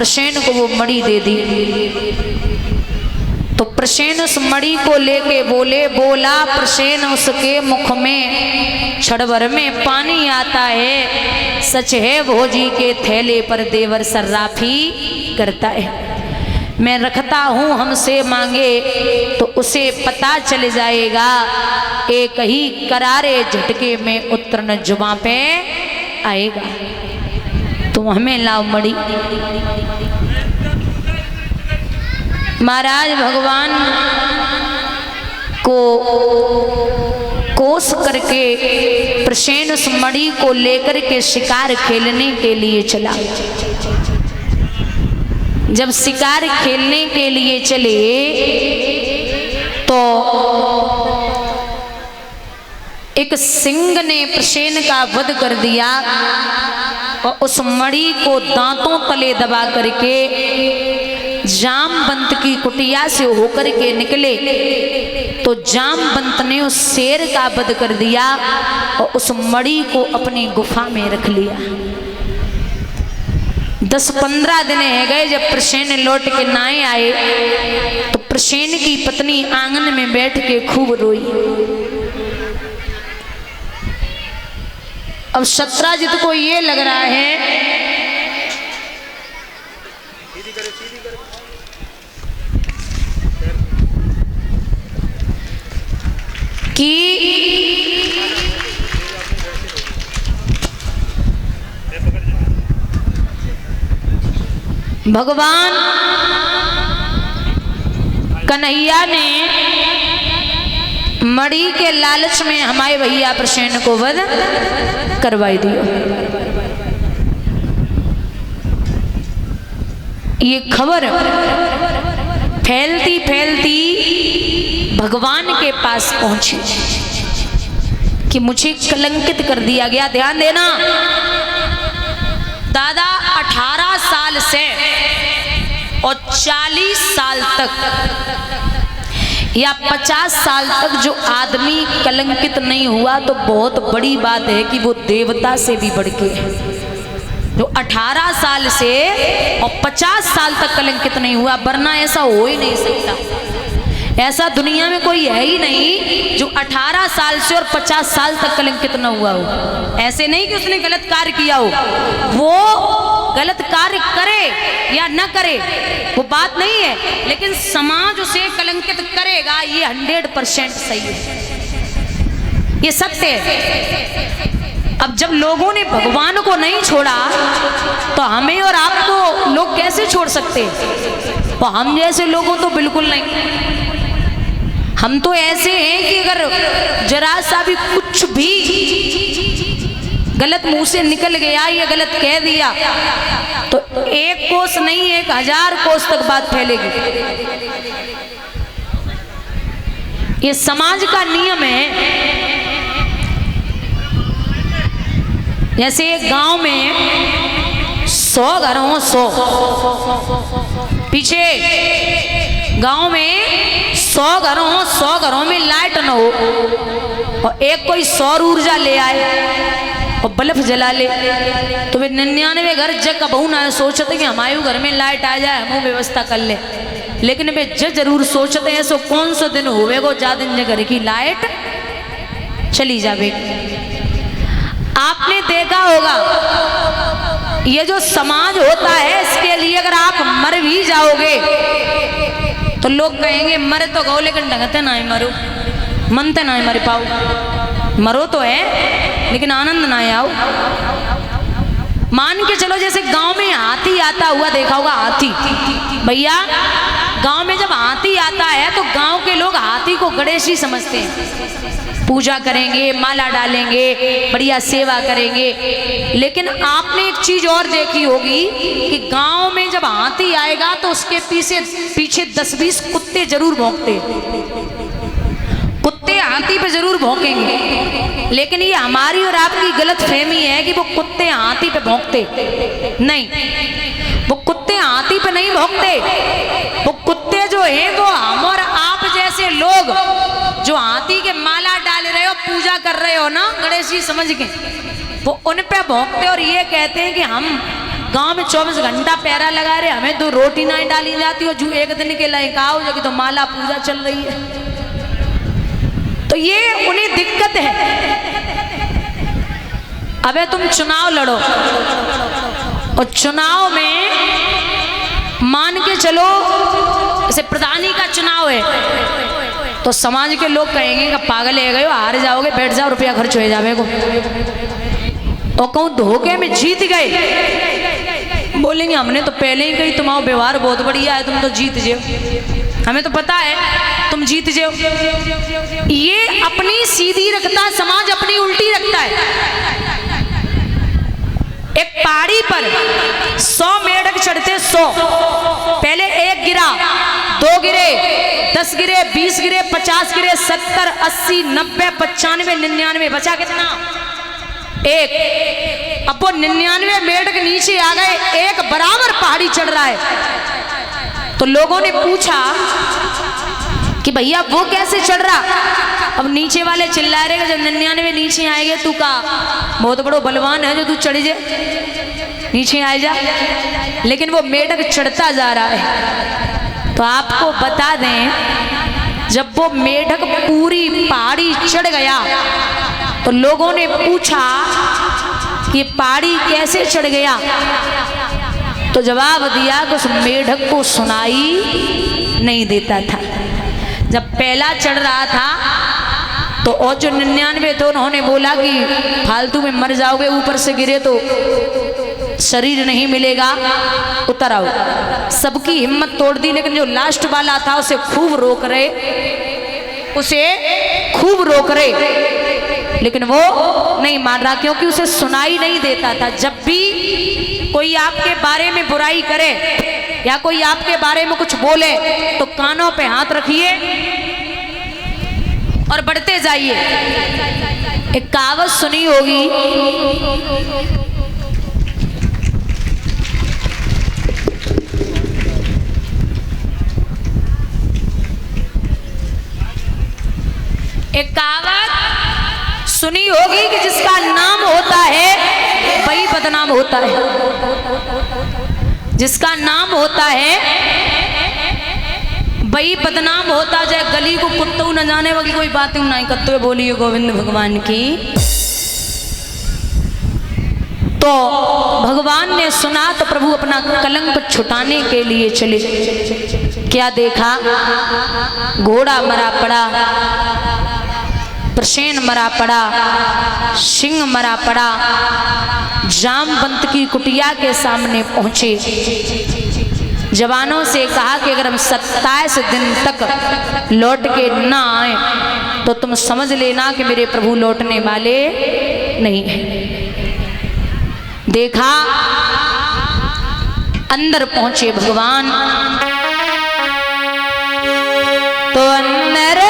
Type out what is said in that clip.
प्रसेन को वो मणि दे दी। तो प्रसेन उस मणि को लेके बोला प्रसेन उसके मुख में क्षण भर में पानी आता है, सच है भोजी के थैले पर देवर सर्राफी करता है। मैं रखता हूँ हमसे मांगे तो उसे पता चल जाएगा, एक ही करारे झटके में उतरन जुबां पे आएगा। तुम हमें लाओ मणि। महाराज भगवान को कोस करके प्रसेन उस मणि को लेकर के शिकार खेलने के लिए चला। जब शिकार खेलने के लिए चले तो एक सिंह ने प्रसेन का वध कर दिया और उस मणि को दांतों तले दबा करके जामवंत की कुटिया से होकर के निकले तो जामवंत ने उस शेर का वध कर दिया और उस मणि को अपनी गुफा में रख लिया। 10-15 दिन है गए, जब प्रसेन लौट के नाए आए तो प्रसेन की पत्नी आंगन में बैठ के खूब रोई। अब सत्राजित को ये लग रहा है कि भगवान कन्हैया ने मणि के लालच में हमारे भैया प्रसेन को वध करवाई दिया। ये खबर फैलती फैलती भगवान के पास पहुंची कि मुझे कलंकित कर दिया गया। ध्यान देना दादा, 18 साल से और 40 साल तक या 50 साल तक जो आदमी कलंकित नहीं हुआ तो बहुत बड़ी बात है कि वो देवता से भी बढ़ के है। जो 18 साल से और 50 साल तक कलंकित नहीं हुआ, वरना ऐसा हो ही नहीं सकता। ऐसा दुनिया में कोई है ही नहीं जो 18 साल से और 50 साल तक कलंकित न हुआ हो। ऐसे नहीं कि उसने गलत कार्य किया हो, वो गलत कार्य करे या न करे वो बात नहीं है, लेकिन समाज उसे कलंकित करेगा ये 100% सही है, ये सत्य है। अब जब लोगों ने भगवान को नहीं छोड़ा तो हमें और आपको लोग कैसे छोड़ सकते? तो हम जैसे लोगों तो बिल्कुल नहीं। हम तो ऐसे हैं कि अगर जरा सा भी कुछ भी गलत मुंह से निकल गया या गलत कह दिया तो 1 कोस नहीं 1000 कोस तक बात फैलेगी। ये समाज का नियम है। जैसे एक गांव में 100 घर हो, 100 पीछे गांव में 100 घर हो, 100 घरों में लाइट न हो और एक कोई सौर ऊर्जा ले आए और बल्ब जला ले तो वे 99 घर जग कबहू ना सोचते कि हमारे घर में लाइट आ जाए, हम व्यवस्था कर ले। लेकिन वे जरूर सोचते हैं सो कौन सा दिन होवेगो जा दिन घर की लाइट चली जावे। आपने देखा होगा ये जो समाज होता है इसके लिए अगर आप मर भी जाओगे तो लोग कहेंगे मरे तो गो लेकिन ढंगते ना मरो, मनते ना मर पाओ। मरो तो है लेकिन आनंद ना आओ। मान के चलो जैसे गांव में हाथी आता हुआ देखा होगा, हाथी भैया गांव में जब हाथी आता है तो गांव के लोग हाथी को गणेश ही समझते हैं, पूजा करेंगे, माला डालेंगे, बढ़िया सेवा करेंगे। लेकिन आपने एक चीज और देखी होगी कि गांव में जब हाथी आएगा तो उसके पीछे 10-20 कुत्ते जरूर भौंकते, कुत्ते हाथी पे जरूर भौंकेंगे। लेकिन ये हमारी और आपकी गलत फहमी है कि वो कुत्ते हाथी पे भौंकते नहीं। वो कुत्ते हाथी पे नहीं भौंकते, वो कुत्ते जो है वो हम और आप जैसे लोग जो हाथी के माला डाल रहे हो, पूजा कर रहे हो ना गणेश जी समझ के, वो उन पे भौंकते और ये कहते हैं कि हम गांव में 24 घंटा पैरा लगा रहे, हमें तो रोटी नहीं डाली जाती, और जो एक दिन के लिए खाओ जो कि तो माला पूजा चल रही है। तो ये उन्हें दिक्कत है। अबे तुम चुनाव लड़ो और चुनाव में मान के चलो जैसे प्रधानी का चुनाव है तो समाज के लोग कहेंगे कि पागल है गए, हार जाओगे, बैठ जाओ, रुपया खर्च हो जावे को। और कहूँ धोखे में जीत गए, बोलेंगे हमने तो पहले ही कही तुम्हारा व्यवहार बहुत बढ़िया है, तुम तो जीत जाओ, हमें तो पता है तुम जीत जाओ। ये अपनी सीधी रखता, समाज अपनी उल्टी रखता है। एक पहाड़ी पर 100 मेढक चढ़ते, 100 पहले 1 गिरा, 2 गिरे, 10 गिरे, 20 गिरे, 50 गिरे, 70, 80, 90, 95, 99, बचा कितना? 1। अब वो 99 मेढक नीचे आ गए, एक बराबर पहाड़ी चढ़ रहा है। तो लोगों ने पूछा कि भैया वो कैसे चढ़ रहा? अब नीचे वाले चिल्ला रहे कि जब 99 नीचे आएंगे, तू का बहुत बड़ो बलवान है जो तू चढ़ जा, नीचे आए जा। लेकिन वो मेढक चढ़ता जा रहा है। तो आपको बता दें, जब वो मेढक पूरी पहाड़ी चढ़ गया तो लोगों ने पूछा कि पहाड़ी कैसे चढ़ गया? तो जवाब दिया कि उस मेढक को सुनाई नहीं देता था। जब पहला चढ़ रहा था तो और जो 99 थे उन्होंने बोला कि फालतू में मर जाओगे, ऊपर से गिरे तो शरीर नहीं मिलेगा, उतर आओ। सबकी हिम्मत तोड़ दी, लेकिन जो लास्ट वाला था उसे खूब रोक रहे, लेकिन वो नहीं मान रहा, क्योंकि उसे सुनाई नहीं देता था। जब भी कोई आपके बारे में बुराई करे या कोई आपके बारे में कुछ बोले तो कानों पे हाथ रखिए और बढ़ते जाइए। एक कहावत सुनी होगी, कि जिसका नाम होता है वही बदनाम होता है। जिसका नाम होता है वही बदनाम होता जाए। गली को कुत्तों न जाने वाली कोई बात नहीं करते, बोलिए गोविंद भगवान की। तो भगवान ने सुना तो प्रभु अपना कलंक छुटाने के लिए चले। क्या देखा? घोड़ा मरा पड़ा, प्रसेन मरा पड़ा, सिंह मरा पड़ा। जामवंत की कुटिया के सामने पहुंचे, जवानों से कहा कि अगर हम 27 दिन तक लौट के ना आए तो तुम समझ लेना कि मेरे प्रभु लौटने वाले नहीं हैं। देखा, अंदर पहुंचे भगवान तो